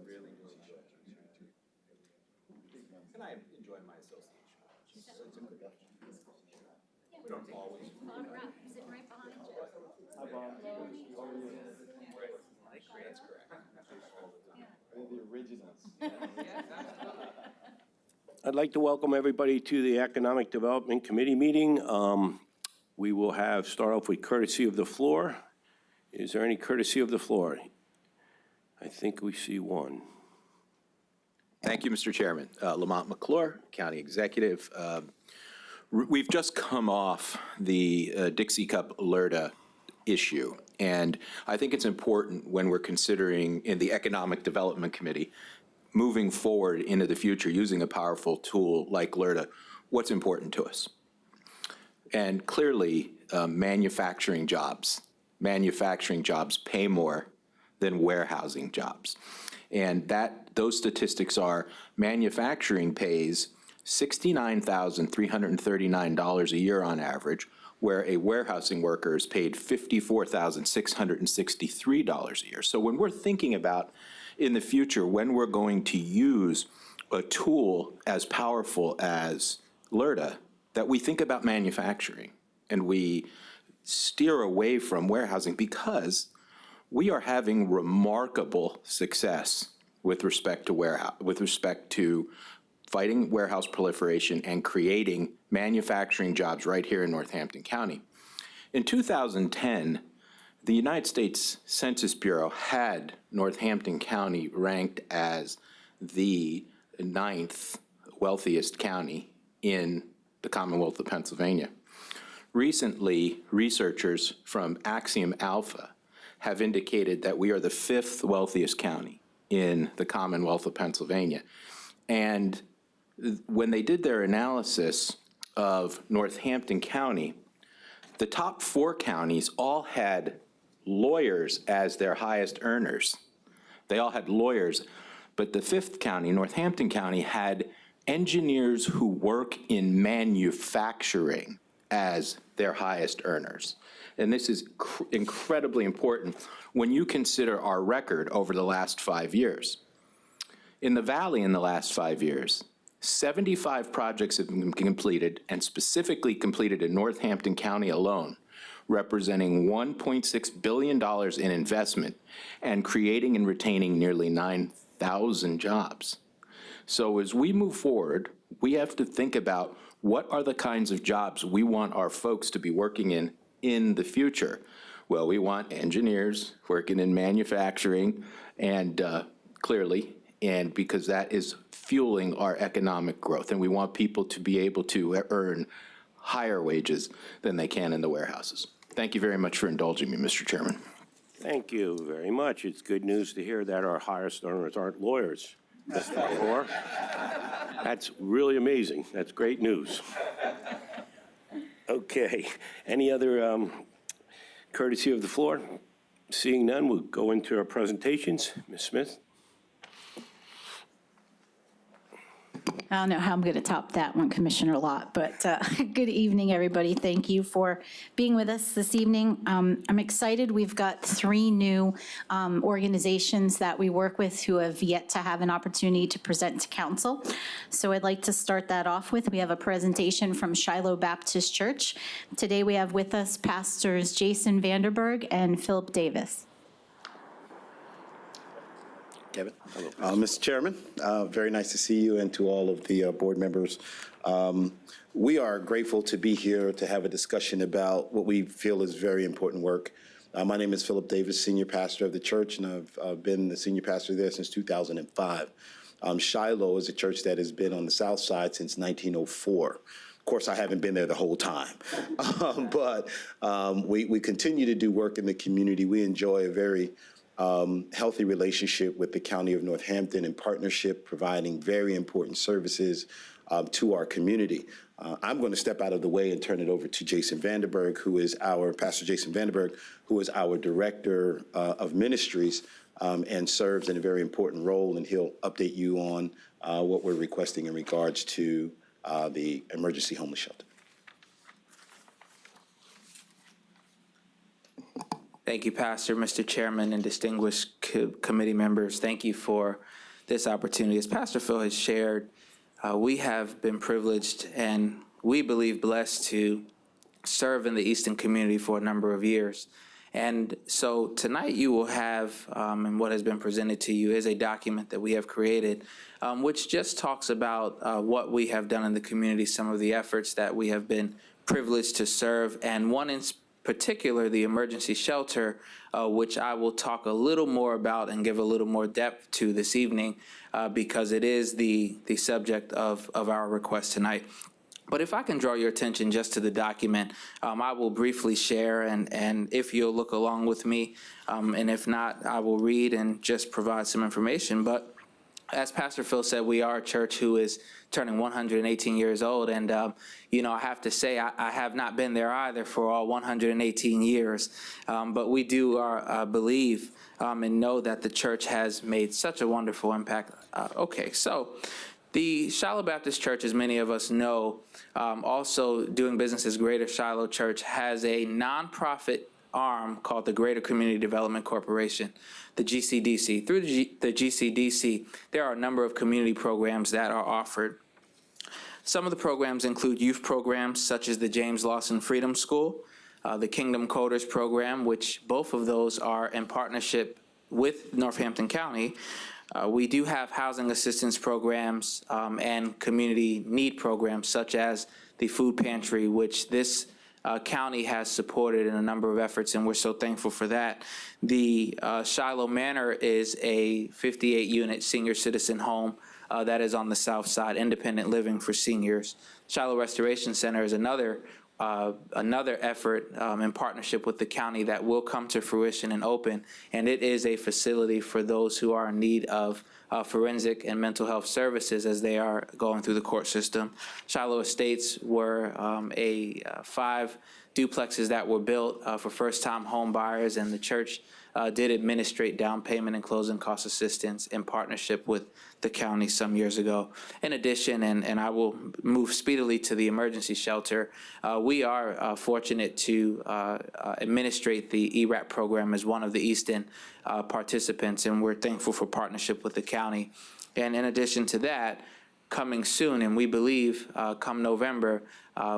really do enjoy it. And I enjoy my association. It's a good we don't always. Bob Rapp, sitting right behind you. Hi, Bob. That's correct. They're the originals. I'd like to welcome everybody to the Economic Development Committee meeting. We will start off with courtesy of the floor. Is there any courtesy of the floor? I think we see one. Thank you, Mr. Chairman. Lamont McClure, County Executive. We've just come off the Dixie Cup LERTA issue, and I think it's important when we're considering in the Economic Development Committee moving forward into the future using a powerful tool like LERTA, what's important to us. And clearly, manufacturing jobs pay more than warehousing jobs. And those statistics are manufacturing pays $69,339 a year on average, where a warehousing worker is paid $54,663 a year. So when we're thinking about in the future, when we're going to use a tool as powerful as LERTA, that we think about manufacturing and we steer away from warehousing, because we are having remarkable success with respect to fighting warehouse proliferation and creating manufacturing jobs right here in Northampton County. In 2010, the United States Census Bureau had Northampton County ranked as the 9th wealthiest county in the Commonwealth of Pennsylvania. Recently, researchers from Axiom Alpha have indicated that we are the 5th wealthiest county in the Commonwealth of Pennsylvania. And when they did their analysis of Northampton County, the top 4 counties all had lawyers as their highest earners. They all had lawyers, but the 5th county, Northampton County, had engineers who work in manufacturing as their highest earners. And this is incredibly important when you consider our record over the last 5 years. In the Valley in the last 5 years, 75 projects have been completed, and specifically completed in Northampton County alone, representing $1.6 billion in investment and creating and retaining nearly 9,000 jobs. So as we move forward, we have to think about what are the kinds of jobs we want our folks to be working in the future. Well, we want engineers working in manufacturing, and clearly, and because that is fueling our economic growth, and we want people to be able to earn higher wages than they can in the warehouses. Thank you very much for indulging me, Mr. Chairman. Thank you very much. It's good news to hear that our highest earners aren't lawyers. That's really amazing. That's great news. Okay, any other courtesy of the floor? Seeing none, we'll go into our presentations. Ms. Smith? I don't know how I'm going to top that one, Commissioner Lott, but good evening, everybody. Thank you for being with us this evening. I'm excited. We've got 3 new organizations that we work with who have yet to have an opportunity to present to council. So I'd like to start that off with. We have a presentation from Shiloh Baptist Church. Today we have with us Pastors Jason Vanderberg and Philip Davis. Kevin. Mr. Chairman, very nice to see you, and to all of the board members. We are grateful to be here to have a discussion about what we feel is very important work. My name is Philip Davis, senior pastor of the church, and I've been the senior pastor there since 2005. Shiloh is a church that has been on the south side since 1904. Of course, I haven't been there the whole time, but we continue to do work in the community. We enjoy a very healthy relationship with the County of Northampton in partnership, providing very important services to our community. I'm going to step out of the way and turn it over to Jason Vanderberg, Pastor Jason Vanderberg, who is our Director of Ministries and serves in a very important role, and he'll update you on what we're requesting in regards to the emergency homeless shelter. Thank you, Pastor, Mr. Chairman, and distinguished committee members. Thank you for this opportunity. As Pastor Phil has shared, we have been privileged and we believe blessed to serve in the Eastern community for a number of years. And so tonight you will have, and what has been presented to you is a document that we have created, which just talks about what we have done in the community, some of the efforts that we have been privileged to serve, and one in particular, the emergency shelter, which I will talk a little more about and give a little more depth to this evening, because it is the subject of our request tonight. But if I can draw your attention just to the document, I will briefly share, and if you'll look along with me, and if not, I will read and just provide some information. But as Pastor Phil said, we are a church who is turning 118 years old, and I have to say I have not been there either for all 118 years, but we do believe and know that the church has made such a wonderful impact. So the Shiloh Baptist Church, as many of us know, also doing business as Greater Shiloh Church, has a nonprofit arm called the Greater Community Development Corporation, the GCDC. Through the GCDC, there are a number of community programs that are offered. Some of the programs include youth programs such as the James Lawson Freedom School, the Kingdom Coders program, which both of those are in partnership with Northampton County. We do have housing assistance programs and community need programs such as the food pantry, which this county has supported in a number of efforts, and we're so thankful for that. The Shiloh Manor is a 58-unit senior citizen home that is on the south side, independent living for seniors. Shiloh Restoration Center is another effort in partnership with the county that will come to fruition and open, and it is a facility for those who are in need of forensic and mental health services as they are going through the court system. Shiloh Estates were 5 duplexes that were built for first-time home buyers, and the church did administrate down payment and closing cost assistance in partnership with the county some years ago. In addition, and I will move speedily to the emergency shelter, we are fortunate to administrate the Rapp program as one of the Eastern participants, and we're thankful for partnership with the county. And in addition to that, coming soon, and we believe come November,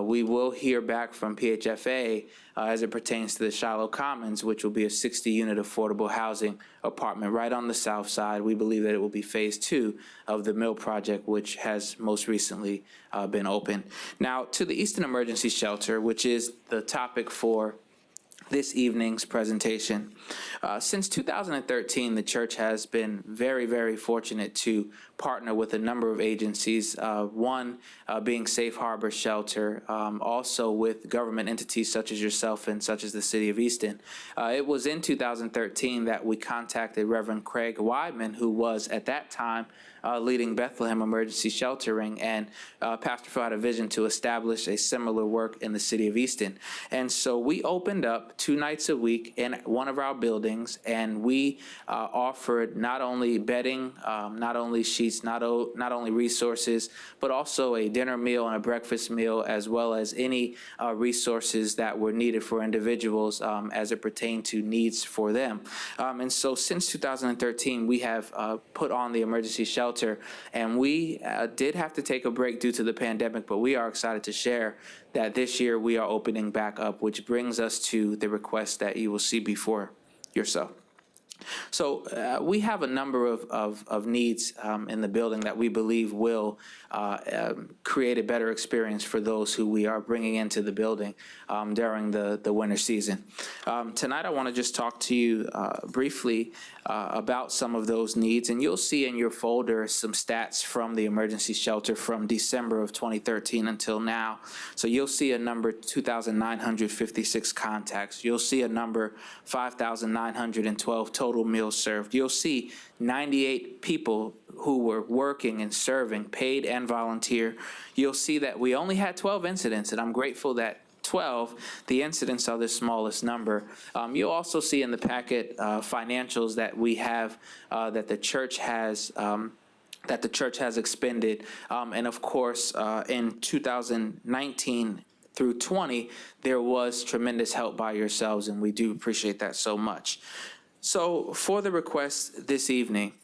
we will hear back from PHFA as it pertains to the Shiloh Commons, which will be a 60-unit affordable housing apartment right on the south side. We believe that it will be phase 2 of the Mill project, which has most recently been opened. Now, to the Eastern Emergency Shelter, which is the topic for this evening's presentation. Since 2013, the church has been very, very fortunate to partner with a number of agencies, one being Safe Harbor Shelter, also with government entities such as yourself and such as the City of Easton. It was in 2013 that we contacted Reverend Craig Weidman, who was at that time leading Bethlehem emergency sheltering, and Pastor Phil had a vision to establish a similar work in the City of Easton. And so we opened up 2 nights a week in one of our buildings, and we offered not only bedding, not only sheets, not only resources, but also a dinner meal and a breakfast meal, as well as any resources that were needed for individuals as it pertained to needs for them. And so since 2013, we have put on the emergency shelter, and we did have to take a break due to the pandemic, but we are excited to share that this year we are opening back up, which brings us to the request that you will see before yourself. So we have a number of needs in the building that we believe will create a better experience for those who we are bringing into the building during the winter season. Tonight I want to just talk to you briefly about some of those needs, and you'll see in your folder some stats from the emergency shelter from December of 2013 until now. So you'll see a number 2,956 contacts. You'll see a number 5,912 total meals served. You'll see 98 people who were working and serving, paid and volunteer. You'll see that we only had 12 incidents, and I'm grateful that 12, the incidents are the smallest number. You'll also see in the packet financials that we have that the church has expended. And of course, in 2019, through 20, there was tremendous help by yourselves, and we do appreciate that so much. So for the request this evening,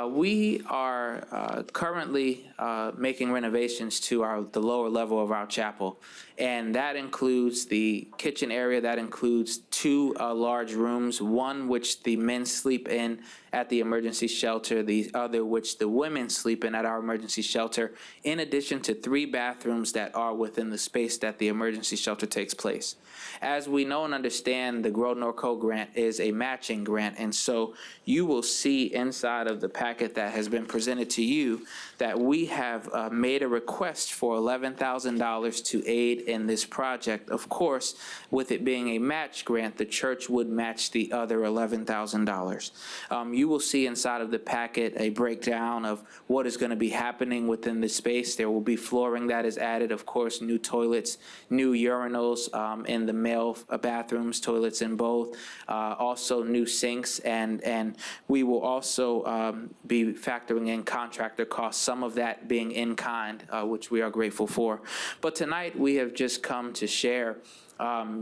we are currently making renovations to the lower level of our chapel, and that includes the kitchen area. That includes two large rooms, one which the men sleep in at the emergency shelter, the other which the women sleep in at our emergency shelter, in addition to 3 bathrooms that are within the space that the emergency shelter takes place. As we know and understand, the Grow Norco grant is a matching grant, and so you will see inside of the packet that has been presented to you that we have made a request for $11,000 to aid in this project. Of course, with it being a match grant, the church would match the other $11,000. You will see inside of the packet a breakdown of what is going to be happening within the space. There will be flooring that is added, of course, new toilets, new urinals in the male bathrooms, toilets in both, also new sinks, and we will also be factoring in contractor costs, some of that being in kind, which we are grateful for. But tonight we have just come to share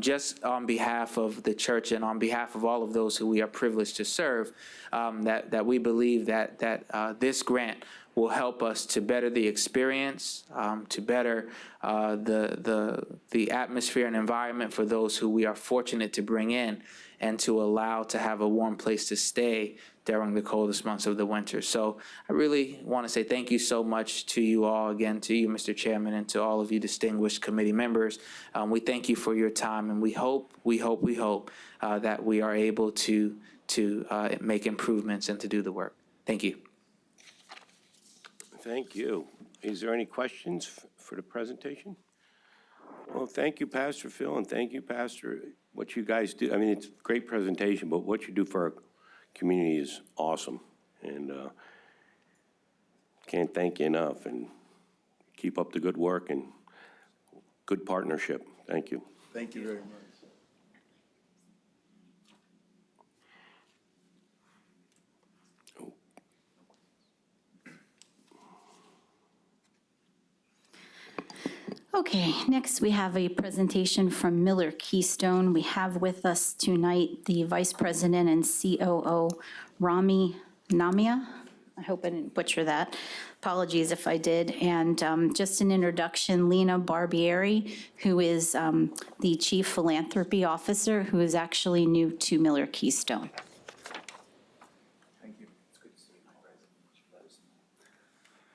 just on behalf of the church and on behalf of all of those who we are privileged to serve, that we believe that this grant will help us to better the experience, to better the atmosphere and environment for those who we are fortunate to bring in, and to allow to have a warm place to stay during the coldest months of the winter. So I really want to say thank you so much to you all, again, to you, Mr. Chairman, and to all of you distinguished committee members. We thank you for your time, and we hope that we are able to make improvements and to do the work. Thank you. Thank you. Is there any questions for the presentation? Well, thank you, Pastor Phil, and thank you, Pastor. What you guys do, I mean, it's a great presentation, but what you do for our community is awesome, and can't thank you enough, and keep up the good work and good partnership. Thank you. Thank you very much. Okay, next we have a presentation from Miller Keystone. We have with us tonight the Vice President and COO, Rami Namia. I hope I didn't butcher that. Apologies if I did. And just an introduction, Lena Barbieri, who is the Chief Philanthropy Officer, who is actually new to Miller Keystone. Thank you. It's good to see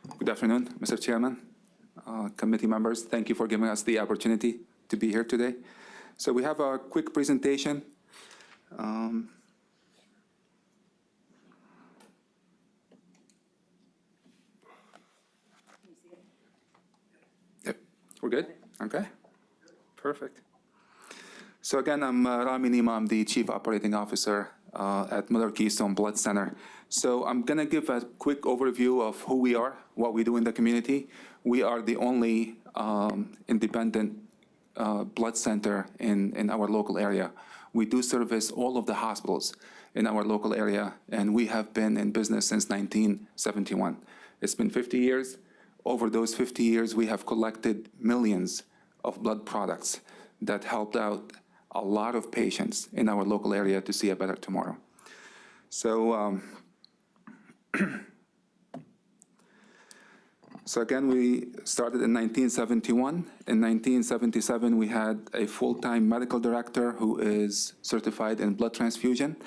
you. Good afternoon, Mr. Chairman, committee members. Thank you for giving us the opportunity to be here today. So we have a quick presentation. Yep, we're good? Okay, perfect. So again, I'm Rami Nima. I'm the Chief Operating Officer at Miller Keystone Blood Center. So I'm going to give a quick overview of who we are, what we do in the community. We are the only independent blood center in our local area. We do service all of the hospitals in our local area, and we have been in business since 1971. It's been 50 years. Over those 50 years, we have collected millions of blood products that helped out a lot of patients in our local area to see a better tomorrow. So, so again, we started in 1971. In 1977, we had a full-time medical director who is certified in blood transfusion,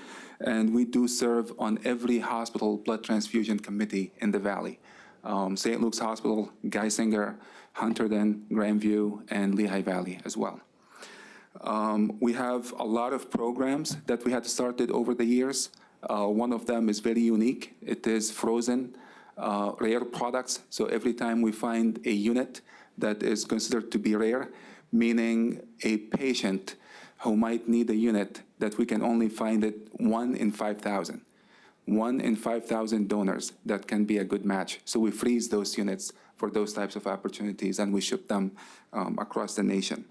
and we do serve on every hospital blood transfusion committee in the Valley. St. Luke's Hospital, Geisinger, Hunterdon, Grandview, and Lehigh Valley as well. We have a lot of programs that we had started over the years. One of them is very unique. It is frozen rare products. So every time we find a unit that is considered to be rare, meaning a patient who might need a unit that we can only find it 1 in 5,000. 1 in 5,000 donors that can be a good match. So we freeze those units for those types of opportunities, and we ship them across the nation.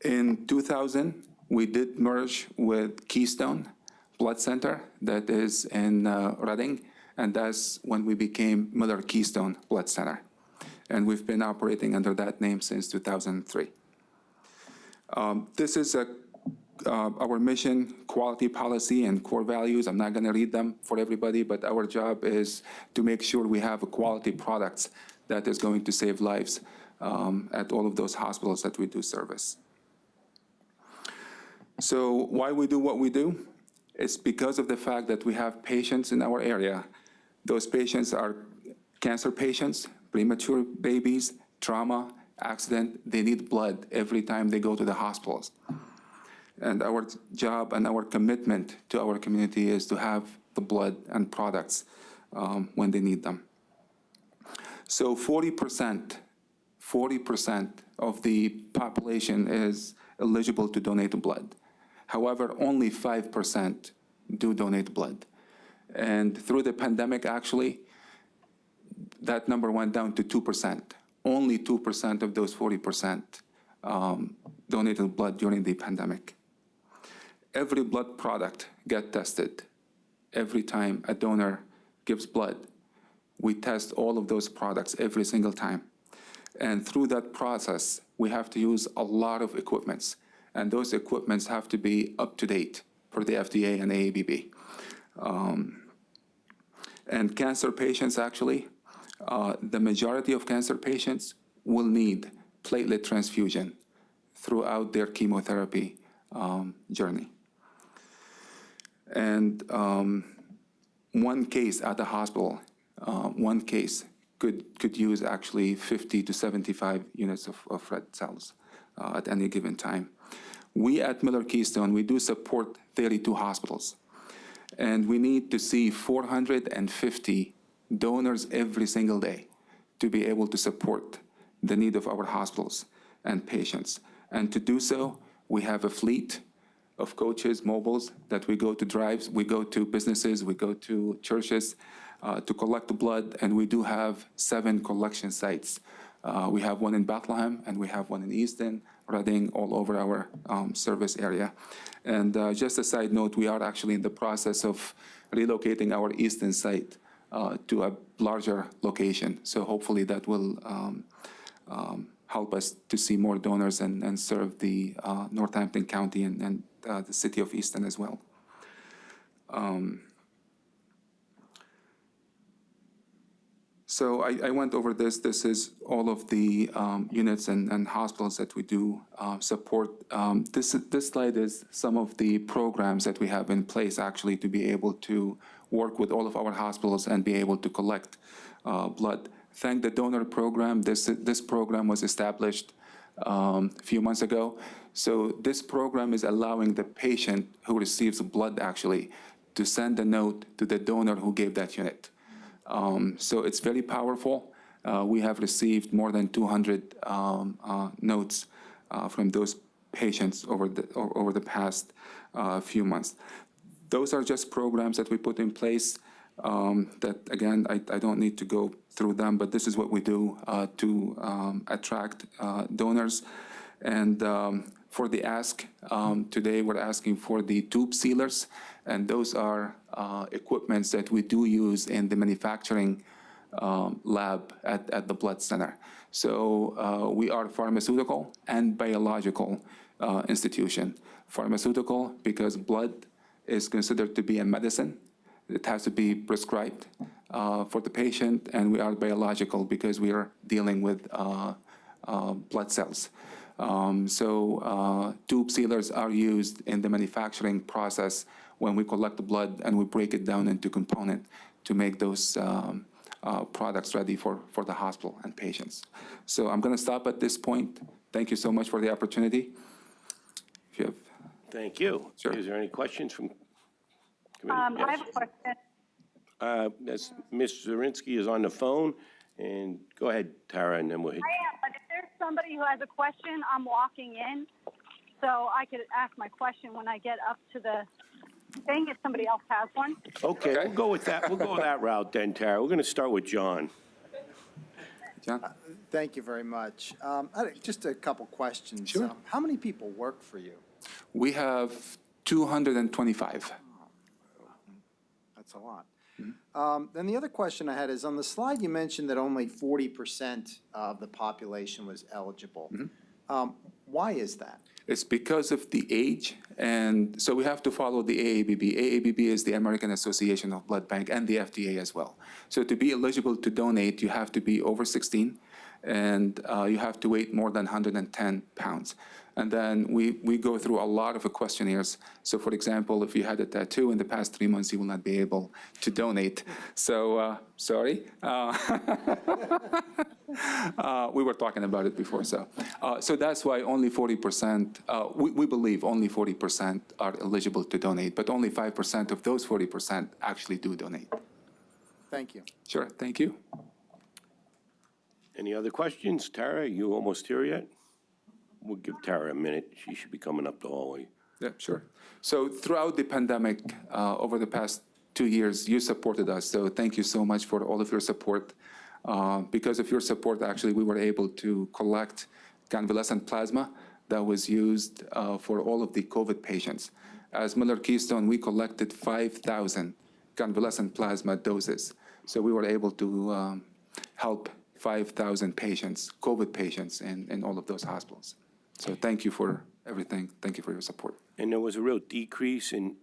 In 2000, we did merge with Keystone Blood Center that is in Reading, and that's when we became Miller Keystone Blood Center. and we've been operating under that name since 2003. This is our mission, quality policy, and core values. I'm not going to read them for everybody, but our job is to make sure we have quality products that is going to save lives at all of those hospitals that we do service. So why we do what we do? It's because of the fact that we have patients in our area. Those patients are cancer patients, premature babies, trauma, accident. They need blood every time they go to the hospitals. And our job and our commitment to our community is to have the blood and products when they need them. So 40% of the population is eligible to donate blood. However, only 5% do donate blood. And through the pandemic, actually, that number went down to 2%. Only 2% of those 40% donated blood during the pandemic. Every blood product gets tested. Every time a donor gives blood, we test all of those products every single time. And through that process, we have to use a lot of equipments. And those equipments have to be up to date for the FDA and AABB. And cancer patients, actually, the majority of cancer patients will need platelet transfusion throughout their chemotherapy journey. And one case at the hospital, one case could use actually 50 to 75 units of red cells at any given time. We at Miller Keystone, we do support 32 hospitals. And we need to see 450 donors every single day to be able to support the need of our hospitals and patients. And to do so, we have a fleet of coaches, mobiles, that we go to drives, we go to businesses, we go to churches to collect the blood, and we do have 7 collection sites. We have one in Bethlehem, and we have one in Easton, Reading, all over our service area. And just a side note, we are actually in the process of relocating our Easton site to a larger location. So hopefully that will help us to see more donors and serve the Northampton County and the city of Easton as well. So I went over this. This is all of the units and hospitals that we do support. This slide is some of the programs that we have in place, actually, to be able to work with all of our hospitals and be able to collect blood. Thank the donor program. This program was established a few months ago. So this program is allowing the patient who receives blood, actually, to send a note to the donor who gave that unit. So it's very powerful. We have received more than 200 notes from those patients over the past few months. Those are just programs that we put in place that, again, I don't need to go through them, but this is what we do to attract donors. And for the ask, today we're asking for the tube sealers, and those are equipments that we do use in the manufacturing lab at the blood center. So we are pharmaceutical and biological institution. Pharmaceutical because blood is considered to be a medicine. It has to be prescribed for the patient, and we are biological because we are dealing with blood cells. So tube sealers are used in the manufacturing process when we collect the blood and we break it down into components to make those products ready for the hospital and patients. So I'm going to stop at this point. Thank you so much for the opportunity. If you have, Thank you. Sure. Is there any questions from committee? I have a question. Ms. Zirinsky is on the phone, and go ahead, Tara, and then we'll hit. I am, but if there's somebody who has a question, I'm walking in, so I could ask my question when I get up to the thing if somebody else has one. Okay, we'll go with that. We'll go that route then, Tara. We're going to start with John. John? Thank you very much. Just a couple questions. Sure. How many people work for you? We have 225. That's a lot. Then the other question I had is, on the slide, you mentioned that only 40% of the population was eligible. Why is that? It's because of the age, and so we have to follow the AABB. AABB is the American Association of Blood Bank, and the FDA as well. So to be eligible to donate, you have to be over 16, and you have to weigh more than 110 pounds. And then we go through a lot of questionnaires. So for example, if you had a tattoo in the past 3 months, you will not be able to donate. So, sorry. We were talking about it before, so that's why only 40%, we believe only 40% are eligible to donate, but only 5% of those 40% actually do donate. Thank you. Sure, thank you. Any other questions? Tara, you almost here yet? We'll give Tara a minute. She should be coming up the hallway. Yeah, sure. So throughout the pandemic, over the past 2 years, you supported us. So thank you so much for all of your support. Because of your support, actually, we were able to collect convalescent plasma that was used for all of the COVID patients. As Miller Keystone, we collected 5,000 convalescent plasma doses. So we were able to help 5,000 patients, COVID patients, in all of those hospitals. So thank you for everything. Thank you for your support. And there was a real decrease in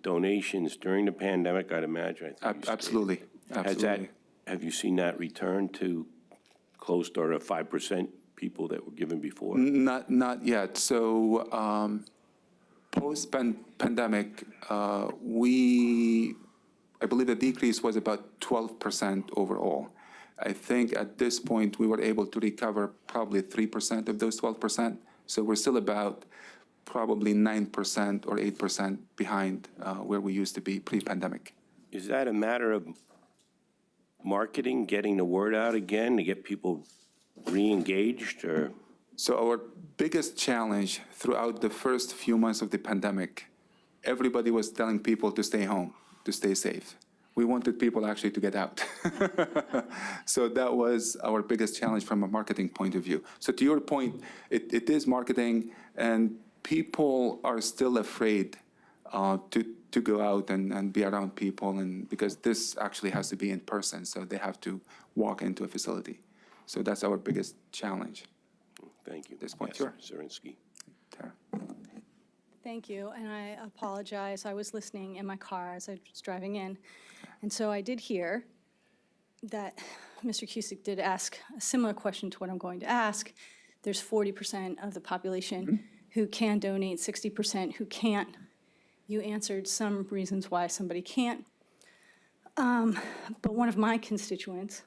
donations during the pandemic, I'd imagine. Absolutely, absolutely. Have you seen that return to close to the 5% people that were given before? Not yet. So post-pandemic, I believe the decrease was about 12% overall. I think at this point, we were able to recover probably 3% of those 12%. So we're still about probably 9% or 8% behind where we used to be pre-pandemic. Is that a matter of marketing, getting the word out again to get people re-engaged, or? So our biggest challenge throughout the first few months of the pandemic, everybody was telling people to stay home, to stay safe. We wanted people actually to get out. So that was our biggest challenge from a marketing point of view. So to your point, it is marketing, and people are still afraid to go out and be around people, and because this actually has to be in person, so they have to walk into a facility. So that's our biggest challenge. Thank you. At this point, Yes, sure. Zirinsky. Tara. Thank you, and I apologize. I was listening in my car as I was driving in, and so I did hear that Mr. Cusick did ask a similar question to what I'm going to ask. There's 40% of the population who can donate, 60% who can't. You answered some reasons why somebody can't. But one of my constituents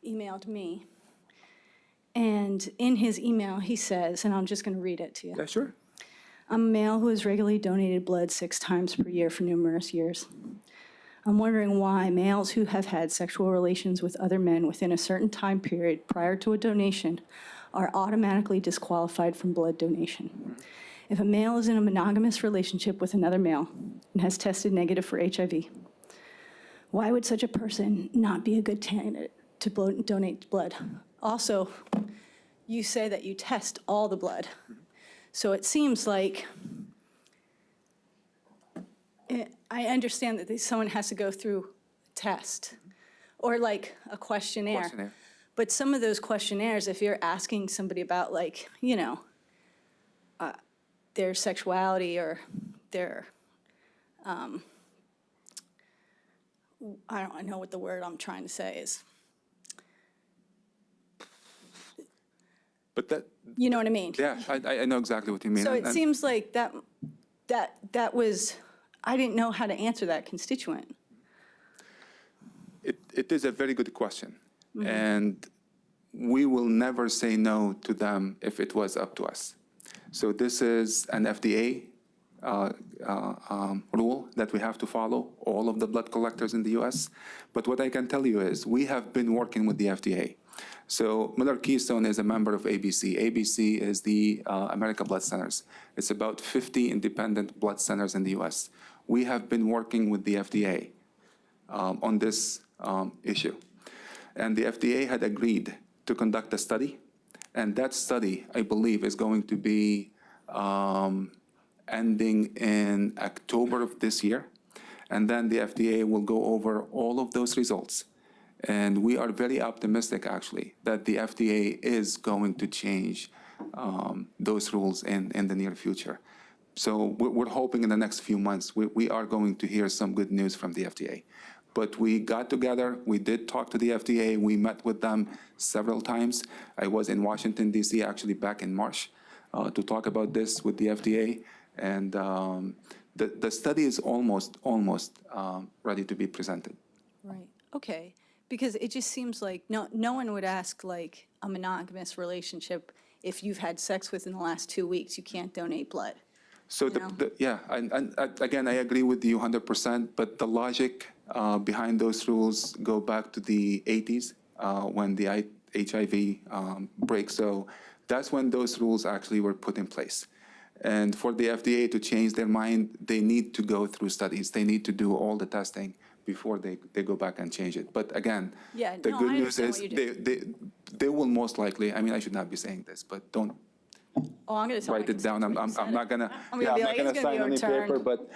emailed me, and in his email, he says, and I'm just going to read it to you. Yeah, sure. I'm a male who has regularly donated blood 6 times per year for numerous years. I'm wondering why males who have had sexual relations with other men within a certain time period prior to a donation are automatically disqualified from blood donation. If a male is in a monogamous relationship with another male and has tested negative for HIV, why would such a person not be a good candidate to donate blood? Also, you say that you test all the blood. So it seems like, I understand that someone has to go through a test or like a questionnaire. But some of those questionnaires, if you're asking somebody about like, you know, their sexuality or their, I don't know what the word I'm trying to say is. But that, You know what I mean? yeah, I know exactly what you mean. So it And- seems like that was, I didn't know how to answer that constituent. It is a very good question. And we will never say no to them if it was up to us. So this is an FDA rule that we have to follow, all of the blood collectors in the US. But what I can tell you is we have been working with the FDA. So Miller Keystone is a member of ABC. ABC is the American Blood Centers. It's about 50 independent blood centers in the US. We have been working with the FDA on this issue. And the FDA had agreed to conduct a study. And that study, I believe, is going to be ending in October of this year. And then the FDA will go over all of those results. And we are very optimistic, actually, that the FDA is going to change those rules in the near future. So we're hoping in the next few months, we are going to hear some good news from the FDA. But we got together, we did talk to the FDA, we met with them several times. I was in Washington, D.C., actually back in March, to talk about this with the FDA. And the study is almost ready to be presented. Right, okay. Because it just seems like no one would ask like a monogamous relationship, if you've had sex within the last 2 weeks, you can't donate blood. So yeah, and again, I agree with you 100%, but the logic behind those rules go back to the 80s when the HIV break. So that's when those rules actually were put in place. And for the FDA to change their mind, they need to go through studies. They need to do all the testing before they go back and change it. But again, Yeah, the no, good I news understand is what you're they will most likely, I mean, I should not be saying this, but don't Oh, I'm going to tell write it down. I'm not gonna, I'm gonna be like, it's gonna be sign any overturned. paper, but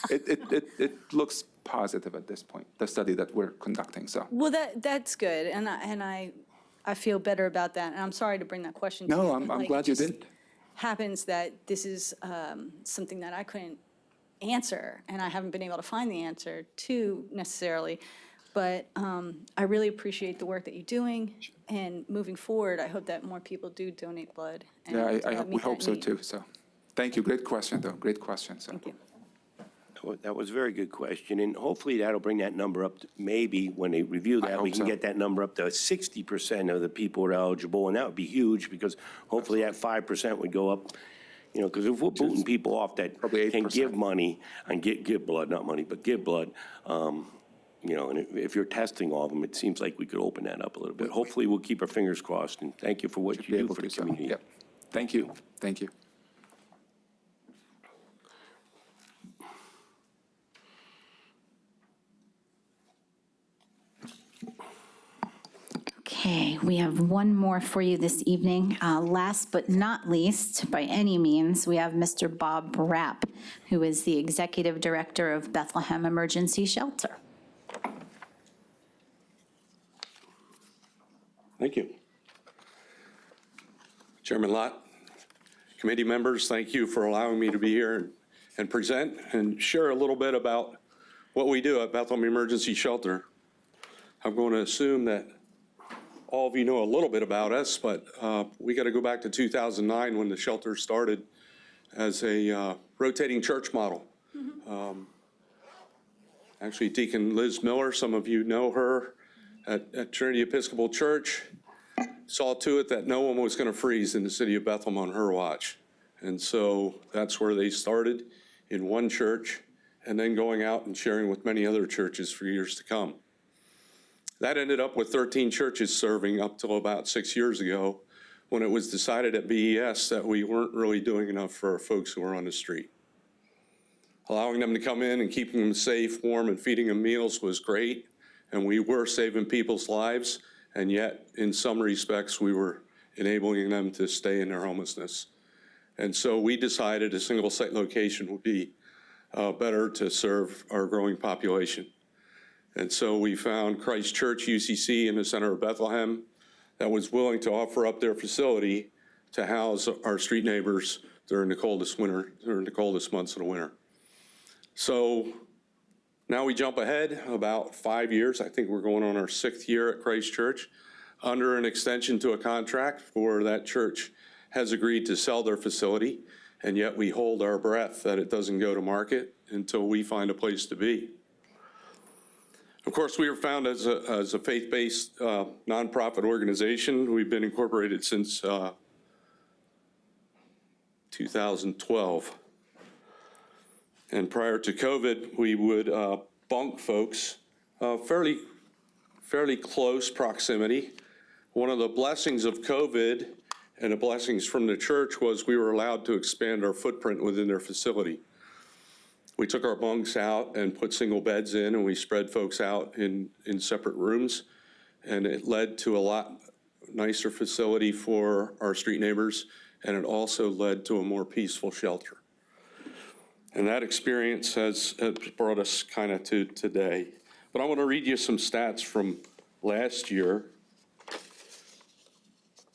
it looks positive at this point, the study that we're conducting, so. Well, that's good, and I feel better about that, and I'm sorry to bring that question to you. No, but, I'm like, glad it you just did. Happens that this is something that I couldn't answer, and I haven't been able to find the answer to necessarily, but I really appreciate the work that you're doing, and moving forward, I hope that more people do donate blood. Yeah, and we meet hope that so need. too, so. Thank you, great question though, great question, so. Thank you. That was a very good question, and hopefully that'll bring that number up, maybe when they review that, we hope can so. get that number up to 60% of the people who are eligible, and that would be huge, because hopefully that 5% would go up, you know, because if we're booting people off that Probably can 8%. give money and give blood, not money, but give blood, you know, and if you're testing all of them, it seems like we could open that up a little bit. Hopefully, we'll keep our fingers crossed, and thank you for what Be you do able for to, the so, community. yep. Thank you, thank you. Okay, we have one more for you this evening. Last but not least, by any means, we have Mr. Bob Rapp, who is the Executive Director of Bethlehem Emergency Shelter. Thank you. Chairman Lott, committee members, thank you for allowing me to be here and present and share a little bit about what we do at Bethlehem Emergency Shelter. I'm going to assume that all of you know a little bit about us, but we got to go back to 2009 when the shelter started as a rotating church model. Actually, Deacon Liz Miller, some of you know her at Trinity Episcopal Church, saw to it that no one was going to freeze in the city of Bethlehem on her watch. And so that's where they started, in one church, and then going out and sharing with many other churches for years to come. That ended up with 13 churches serving up till about 6 years ago, when it was decided at BES that we weren't really doing enough for our folks who were on the street. Allowing them to come in and keeping them safe, warm, and feeding them meals was great, and we were saving people's lives, and yet, in some respects, we were enabling them to stay in their homelessness. And so we decided a single site location would be better to serve our growing population. And so we found Christ Church UCC in the center of Bethlehem that was willing to offer up their facility to house our street neighbors during the coldest months of the winter. So now we jump ahead about 5 years. I think we're going on our 6th year at Christ Church, under an extension to a contract for that church has agreed to sell their facility, and yet we hold our breath that it doesn't go to market until we find a place to be. Of course, we were found as a faith-based nonprofit organization. We've been incorporated since 2012. And prior to COVID, we would bunk folks fairly close proximity. One of the blessings of COVID and the blessings from the church was we were allowed to expand our footprint within their facility. We took our bunks out and put single beds in, and we spread folks out in separate rooms, and it led to a lot nicer facility for our street neighbors, and it also led to a more peaceful shelter. And that experience has brought us kind of to today. But I want to read you some stats from last year.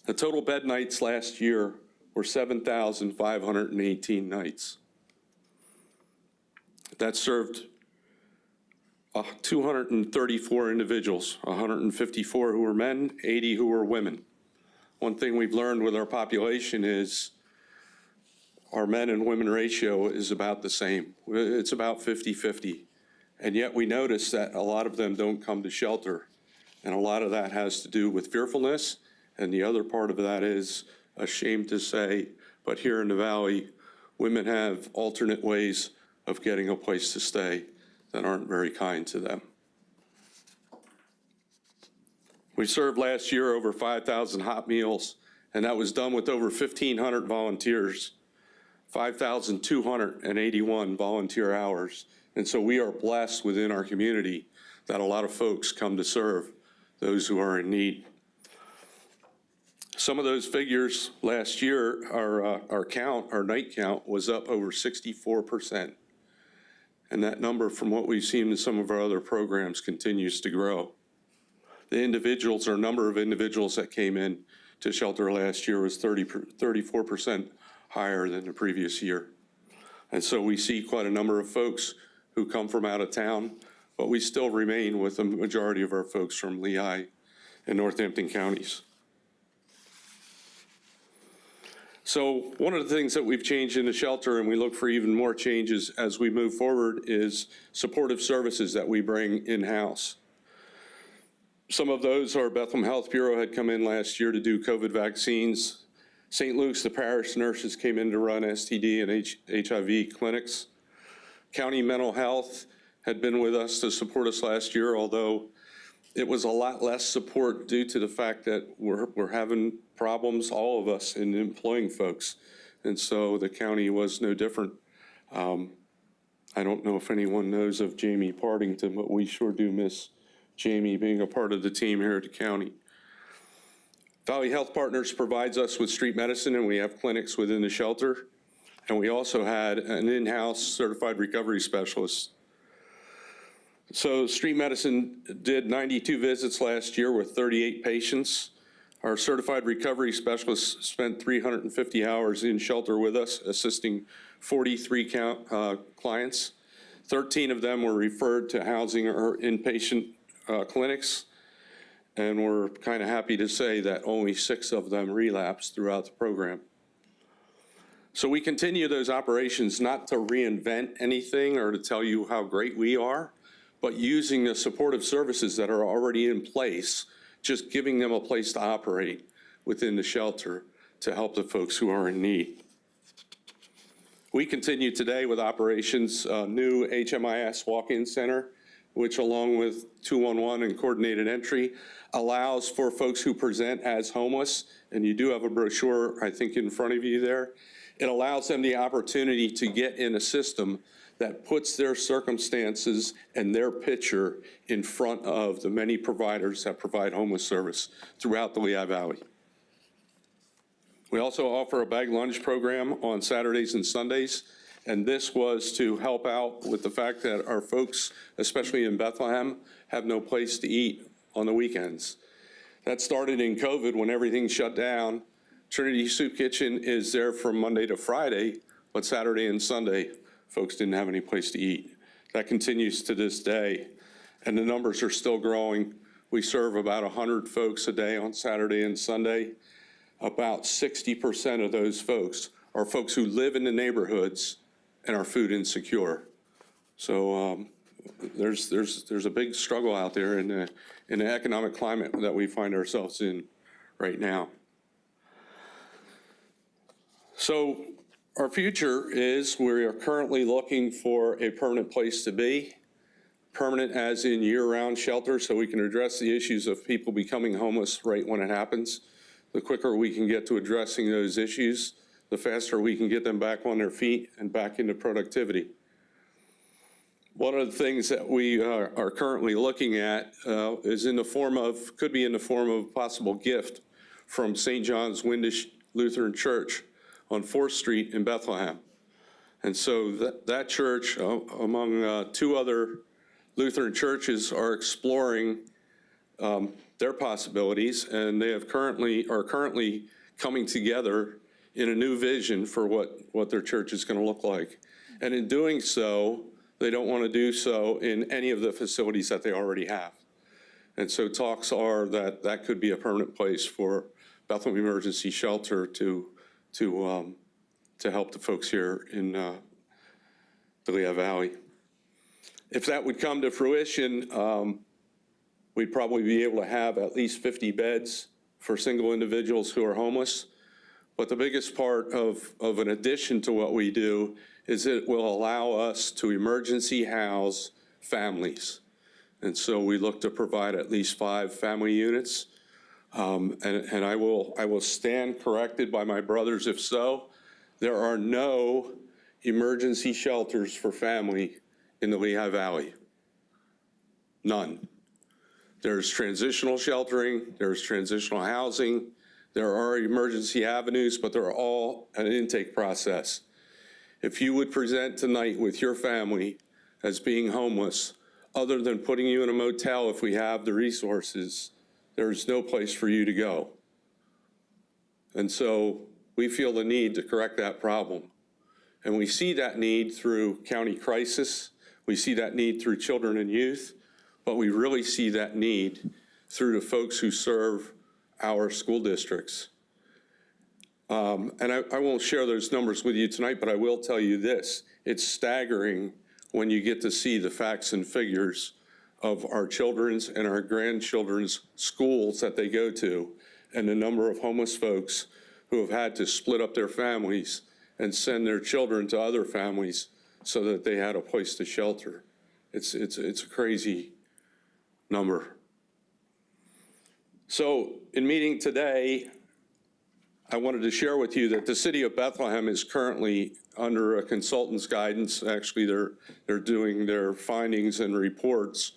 The total bed nights last year were 7,518 nights. That served 234 individuals, 154 who were men, 80 who were women. One thing we've learned with our population is our men and women ratio is about the same. It's about 50-50. And yet we notice that a lot of them don't come to shelter. And a lot of that has to do with fearfulness. And the other part of that is, a shame to say, but here in the Valley, women have alternate ways of getting a place to stay that aren't very kind to them. We served last year over 5,000 hot meals, and that was done with over 1,500 volunteers, 5,281 volunteer hours. And so we are blessed within our community that a lot of folks come to serve those who are in need. Some of those figures last year, our night count was up over 64%. And that number, from what we've seen in some of our other programs, continues to grow. The individuals, or number of individuals that came in to shelter last year was 34% higher than the previous year. And so we see quite a number of folks who come from out of town, but we still remain with the majority of our folks from Lehigh and Northampton counties. So one of the things that we've changed in the shelter, and we look for even more changes as we move forward, is supportive services that we bring in-house. Some of those are Bethlehem Health Bureau had come in last year to do COVID vaccines. St. Luke's, the parish nurses came in to run STD and HIV clinics. County Mental Health had been with us to support us last year, although it was a lot less support due to the fact that we're having problems, all of us, in employing folks. And so the county was no different. I don't know if anyone knows of Jamie Partington, but we sure do miss Jamie being a part of the team here at the county. Valley Health Partners provides us with street medicine, and we have clinics within the shelter. And we also had an in-house certified recovery specialist. So street medicine did 92 visits last year with 38 patients. Our certified recovery specialists spent 350 hours in shelter with us, assisting 43 clients. 13 of them were referred to housing or inpatient clinics. And we're kind of happy to say that only 6 of them relapsed throughout the program. So we continue those operations not to reinvent anything or to tell you how great we are, but using the supportive services that are already in place, just giving them a place to operate within the shelter to help the folks who are in need. We continue today with operations, new HMIS walk-in center, which along with 211 and coordinated entry allows for folks who present as homeless, and you do have a brochure, I think, in front of you there. It allows them the opportunity to get in a system that puts their circumstances and their picture in front of the many providers that provide homeless service throughout the Lehigh Valley. We also offer a bag lunch program on Saturdays and Sundays, and this was to help out with the fact that our folks, especially in Bethlehem, have no place to eat on the weekends. That started in COVID when everything shut down. Trinity Soup Kitchen is there from Monday to Friday, but Saturday and Sunday, folks didn't have any place to eat. That continues to this day, and the numbers are still growing. We serve about 100 folks a day on Saturday and Sunday. About 60% of those folks are folks who live in the neighborhoods and are food insecure. So there's a big struggle out there in the economic climate that we find ourselves in right now. So our future is we are currently looking for a permanent place to be, permanent as in year-round shelter, so we can address the issues of people becoming homeless right when it happens. The quicker we can get to addressing those issues, the faster we can get them back on their feet and back into productivity. One of the things that we are currently looking at is could be in the form of a possible gift from St. John's Windish Lutheran Church on 4th Street in Bethlehem. And so that church, among two other Lutheran churches, are exploring their possibilities, and they are currently coming together in a new vision for what their church is going to look like. And in doing so, they don't want to do so in any of the facilities that they already have. And so talks are that could be a permanent place for Bethlehem Emergency Shelter to help the folks here in the Lehigh Valley. If that would come to fruition, we'd probably be able to have at least 50 beds for single individuals who are homeless. But the biggest part of an addition to what we do is it will allow us to emergency house families. And so we look to provide at least 5 family units. And I will stand corrected by my brothers if so. There are no emergency shelters for family in the Lehigh Valley. None. There's transitional sheltering, there's transitional housing, there are emergency avenues, but they're all an intake process. If you would present tonight with your family as being homeless, other than putting you in a motel if we have the resources, there's no place for you to go. And so we feel the need to correct that problem. And we see that need through county crisis, we see that need through children and youth, but we really see that need through the folks who serve our school districts. And I won't share those numbers with you tonight, but I will tell you this. It's staggering when you get to see the facts and figures of our children's and our grandchildren's schools that they go to, and the number of homeless folks who have had to split up their families and send their children to other families so that they had a place to shelter. It's a crazy number. So in meeting today, I wanted to share with you that the city of Bethlehem is currently under a consultant's guidance. Actually, they're doing their findings and reports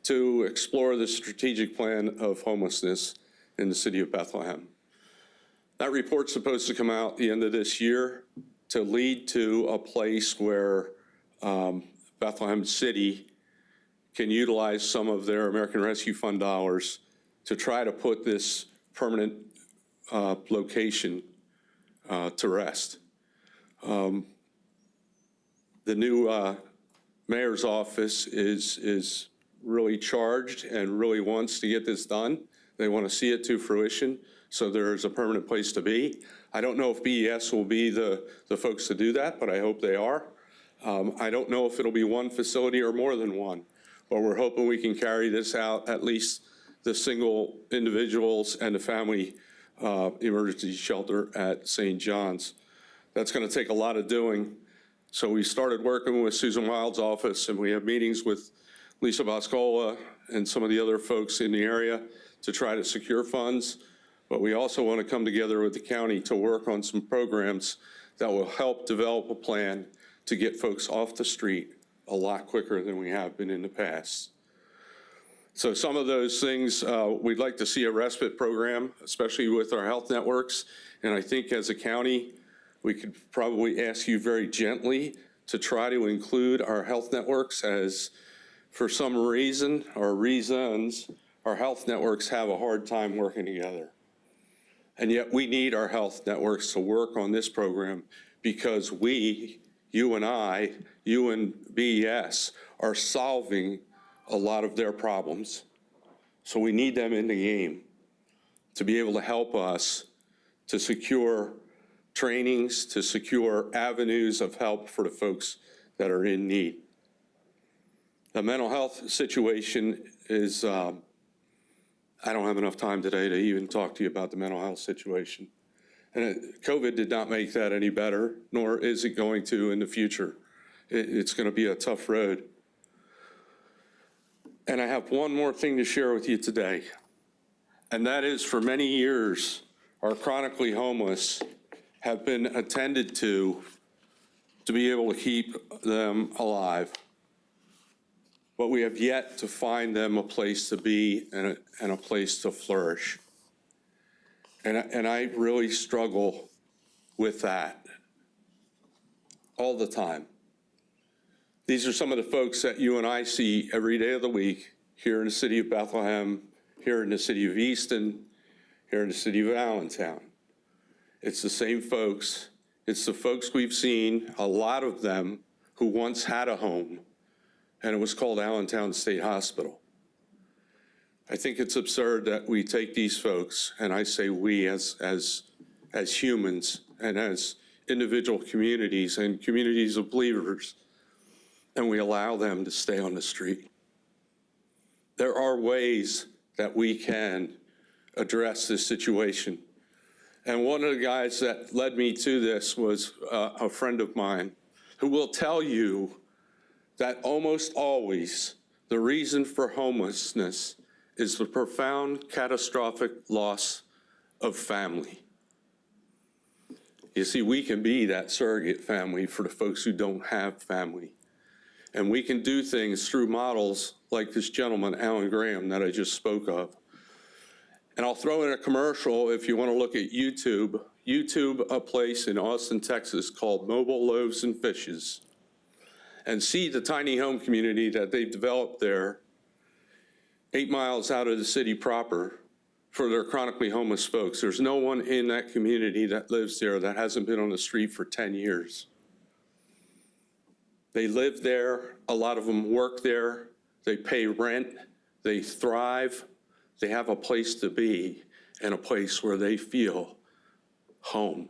to explore the strategic plan of homelessness in the city of Bethlehem. That report's supposed to come out the end of this year to lead to a place where Bethlehem City can utilize some of their American Rescue Fund dollars to try to put this permanent location to rest. The new mayor's office is really charged and really wants to get this done. They want to see it to fruition, so there's a permanent place to be. I don't know if BES will be the folks to do that, but I hope they are. I don't know if it'll be one facility or more than one, but we're hoping we can carry this out, at least the single individuals and the family emergency shelter at St. John's. That's going to take a lot of doing. So we started working with Susan Wild's office, and we have meetings with Lisa Boscola and some of the other folks in the area to try to secure funds. But we also want to come together with the county to work on some programs that will help develop a plan to get folks off the street a lot quicker than we have been in the past. So some of those things, we'd like to see a respite program, especially with our health networks. And I think as a county, we could probably ask you very gently to try to include our health networks, as for some reason or reasons, our health networks have a hard time working together. And yet we need our health networks to work on this program, because we, you and I, you and BES, are solving a lot of their problems. So we need them in the game to be able to help us to secure trainings, to secure avenues of help for the folks that are in need. The mental health situation is, I don't have enough time today to even talk to you about the mental health situation. And COVID did not make that any better, nor is it going to in the future. It's going to be a tough road. And I have one more thing to share with you today, and that is, for many years, our chronically homeless have been attended to be able to keep them alive. But we have yet to find them a place to be and a place to flourish. And I really struggle with that. all the time. These are some of the folks that you and I see every day of the week here in the city of Bethlehem, here in the city of Easton, here in the city of Allentown. It's the same folks. It's the folks we've seen, a lot of them, who once had a home, and it was called Allentown State Hospital. I think it's absurd that we take these folks, and I say we as humans and as individual communities and communities of believers, and we allow them to stay on the street. There are ways that we can address this situation. And one of the guys that led me to this was a friend of mine who will tell you that almost always the reason for homelessness is the profound catastrophic loss of family. You see, we can be that surrogate family for the folks who don't have family. And we can do things through models like this gentleman, Alan Graham, that I just spoke of. And I'll throw in a commercial if you want to look at YouTube. YouTube, a place in Austin, Texas called Mobile Loaves and Fishes, and see the tiny home community that they've developed there 8 miles out of the city proper for their chronically homeless folks. There's no one in that community that lives there that hasn't been on the street for 10 years. They live there, a lot of them work there, they pay rent, they thrive, they have a place to be and a place where they feel home.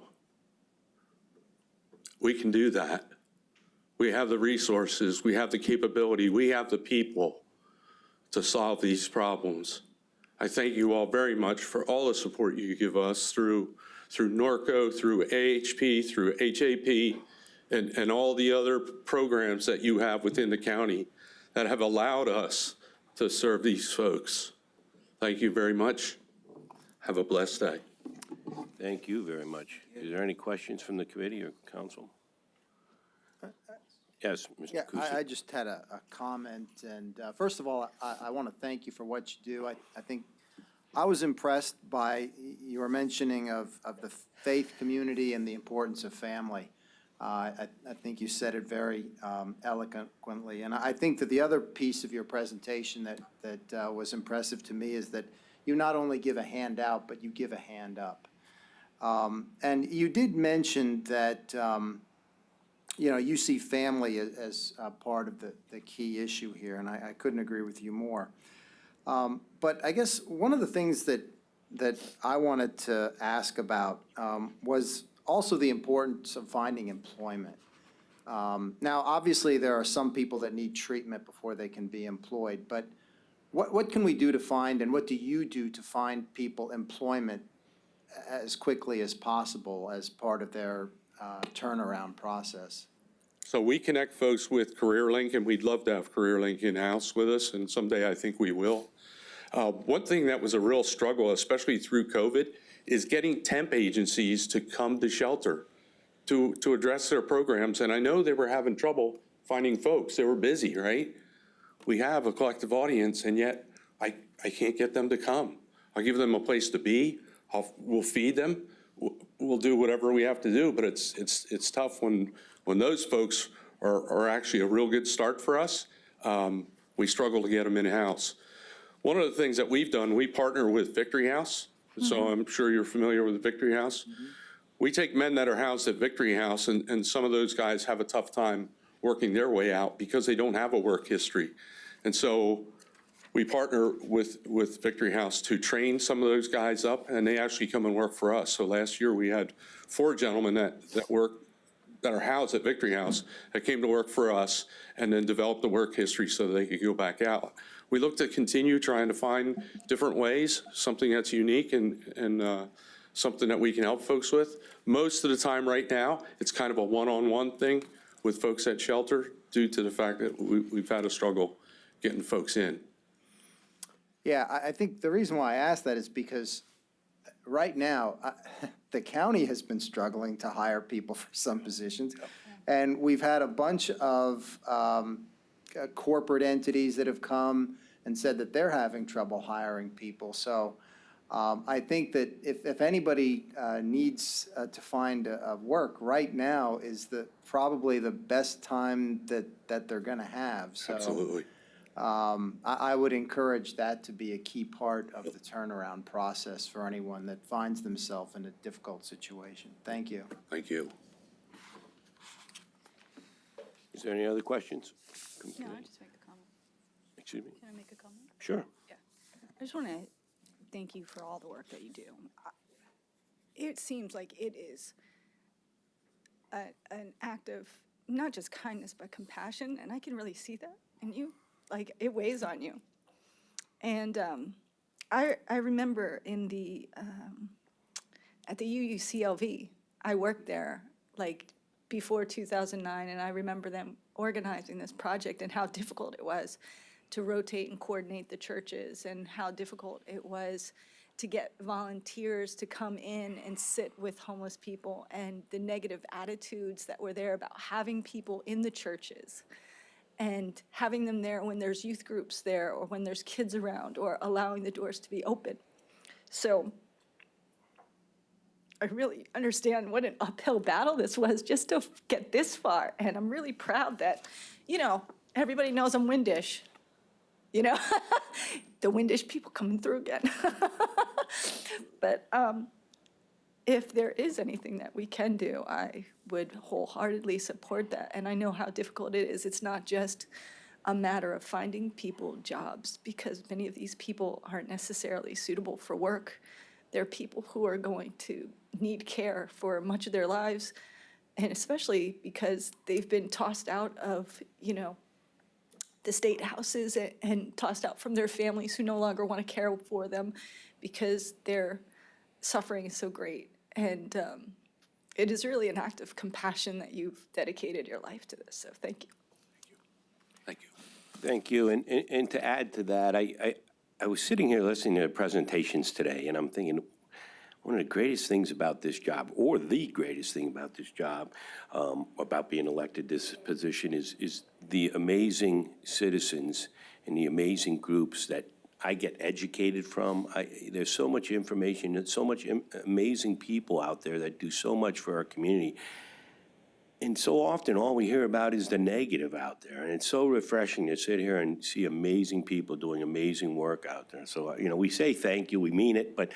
We can do that. We have the resources, we have the capability, we have the people to solve these problems. I thank you all very much for all the support you give us through NORCO, through AHP, through HAP, and all the other programs that you have within the county that have allowed us to serve these folks. Thank you very much. Have a blessed day. Thank you very much. Is there any questions from the committee or council? Yes, Mr. Yeah, Kusick. I just had a comment, and first of all, I want to thank you for what you do. I think I was impressed by your mentioning of the faith community and the importance of family. I think you said it very eloquently, and I think that the other piece of your presentation that was impressive to me is that you not only give a hand out, but you give a hand up. And you did mention that you see family as part of the key issue here, and I couldn't agree with you more. But I guess one of the things that I wanted to ask about was also the importance of finding employment. Now, obviously, there are some people that need treatment before they can be employed, but what can we do to find, and what do you do to find people employment as quickly as possible as part of their turnaround process? So we connect folks with CareerLink, and we'd love to have CareerLink in-house with us, and someday I think we will. One thing that was a real struggle, especially through COVID, is getting temp agencies to come to shelter to address their programs. And I know they were having trouble finding folks. They were busy, right? We have a collective audience, and yet I can't get them to come. I'll give them a place to be. We'll feed them. We'll do whatever we have to do, but it's tough when those folks are actually a real good start for us. We struggle to get them in-house. One of the things that we've done, we partner with Victory House. So I'm sure you're familiar with Victory House. We take men that are housed at Victory House, and some of those guys have a tough time working their way out because they don't have a work history. And so we partner with Victory House to train some of those guys up, and they actually come and work for us. So last year we had 4 gentlemen that are housed at Victory House that came to work for us and then developed the work history so that they could go back out. We look to continue trying to find different ways, something that's unique and something that we can help folks with. Most of the time right now, it's kind of a one-on-one thing with folks at shelter due to the fact that we've had a struggle getting folks in. Yeah, I think the reason why I asked that is because right now, the county has been struggling to hire people for some positions. And we've had a bunch of corporate entities that have come and said that they're having trouble hiring people. So I think that if anybody needs to find work, right now is probably the best time that they're going to have. So, Absolutely. I would encourage that to be a key part of the turnaround process for anyone that finds themselves in a difficult situation. Thank you. Thank you. Is there any other questions? No, I'll just make a comment. Excuse me? Can I make a comment? Sure. I just want to thank you for all the work that you do. It seems like it is an act of not just kindness, but compassion, and I can really see that in you. Like, it weighs on you. And I remember in at the UUCLV, I worked there, like, before 2009, and I remember them organizing this project and how difficult it was to rotate and coordinate the churches, and how difficult it was to get volunteers to come in and sit with homeless people, and the negative attitudes that were there about having people in the churches and having them there when there's youth groups there or when there's kids around, or allowing the doors to be open. So I really understand what an uphill battle this was just to get this far. And I'm really proud that, everybody knows I'm Windish. The Windish people coming through again. But if there is anything that we can do, I would wholeheartedly support that. And I know how difficult it is. It's not just a matter of finding people jobs, because many of these people aren't necessarily suitable for work. They're people who are going to need care for much of their lives, and especially because they've been tossed out of, the state houses and tossed out from their families who no longer want to care for them because their suffering is so great. And it is really an act of compassion that you've dedicated your life to this, so thank you. Thank you. Thank you. And to add to that, I was sitting here listening to presentations today, and I'm thinking, one of the greatest things about this job, or the greatest thing about this job, about being elected this position, is the amazing citizens and the amazing groups that I get educated from. There's so much information and so much amazing people out there that do so much for our community. And so often, all we hear about is the negative out there. And it's so refreshing to sit here and see amazing people doing amazing work out there. So, we say thank you, we mean it, but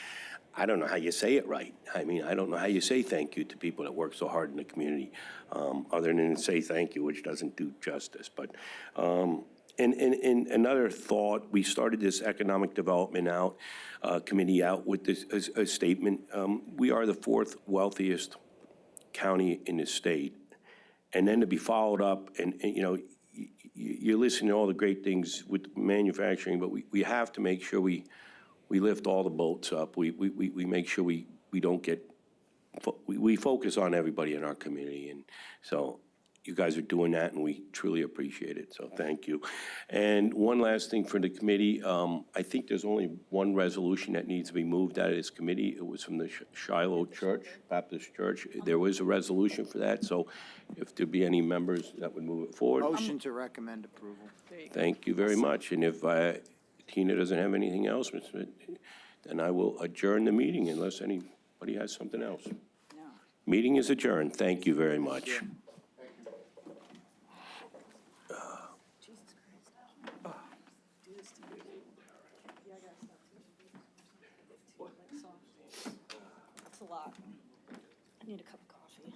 I don't know how you say it right. I don't know how you say thank you to people that work so hard in the community, other than to say thank you, which doesn't do justice. But, and another thought, we started this economic development committee out with this a statement. We are the fourth wealthiest county in the state. And then to be followed up, and you're listening to all the great things with manufacturing, but we have to make sure we lift all the boats up. We make sure we don't get, we focus on everybody in our community. And so you guys are doing that, and we truly appreciate it. So thank you. And one last thing for the committee, I think there's only one resolution that needs to be moved out of this committee. It was from the Shiloh Church, Baptist Church. There was a resolution for that. So if there be any members that would move it forward. Motion to recommend approval. Thank you very much. And if Tina doesn't have anything else, then I will adjourn the meeting unless anybody has something else. No. Meeting is adjourned. Thank you very much. That's a lot. I need a cup of coffee.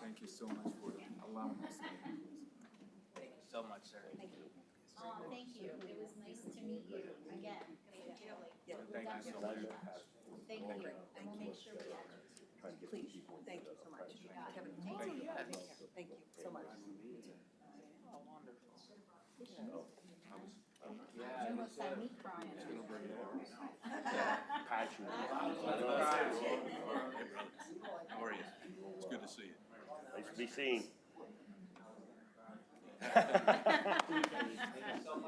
Thank you so much for allowing us. Thank you so much, sir. Thank you. Thank you. It was nice to meet you again. Thank you so much. Thank you. And we'll make sure we add you. Please, thank you so much. Kevin, thank you so much. You almost had me crying. How are you? It's good to see you. Nice to be seen.